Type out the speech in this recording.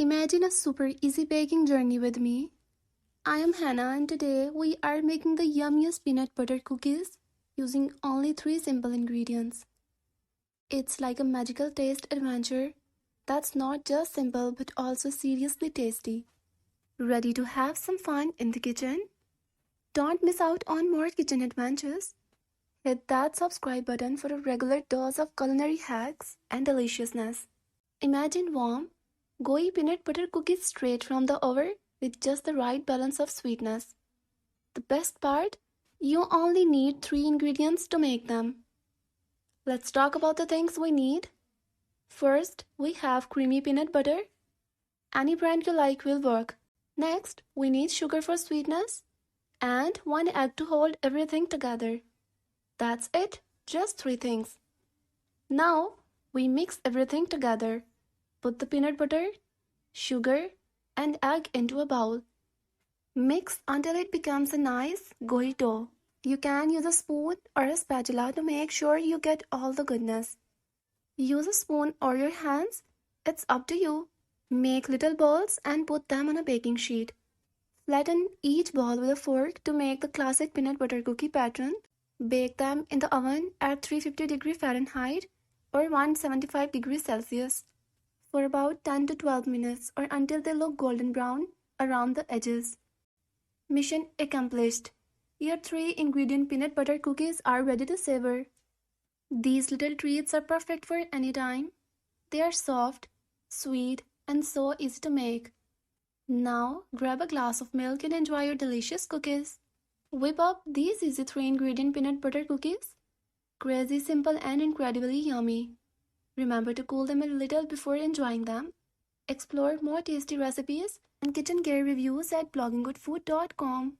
Imagine a super easy baking journey with me. I am Hannah and today we are making the yummiest peanut butter cookies using only 3 simple ingredients. It's like a magical taste adventure that's not just simple but also seriously tasty. Ready to have some fun in the kitchen? Don't miss out on more kitchen adventures. Hit that subscribe button for a regular dose of culinary hacks and deliciousness. Imagine warm, gooey peanut butter cookies straight from the oven with just the right balance of sweetness. The best part? You only need 3 ingredients to make them. Let's talk about the things we need. First, we have creamy peanut butter. Any brand you like will work. Next, we need sugar for sweetness and 1 egg to hold everything together. That's it, just 3 things. Now, we mix everything together. Put the peanut butter, sugar, and egg into a bowl. Mix until it becomes a nice, gooey dough. You can use a spoon or a spatula to make sure you get all the goodness. Use a spoon or your hands, it's up to you. Make little balls and put them on a baking sheet. Flatten each ball with a fork to make the classic peanut butter cookie pattern. Bake them in the oven at 350 Fahrenheit or 175 Celsius for about 10 to 12 minutes or until they look golden brown around the edges. Mission accomplished. Your 3 ingredient peanut butter cookies are ready to savor. These little treats are perfect for any time. They are soft, sweet, and so easy to make. Now, grab a glass of milk and enjoy your delicious cookies. Whip up these easy 3 ingredient peanut butter cookies. Crazy simple and incredibly yummy. Remember to cool them a little before enjoying them. Explore more tasty recipes and kitchen gear reviews at blogginggoodfood.com.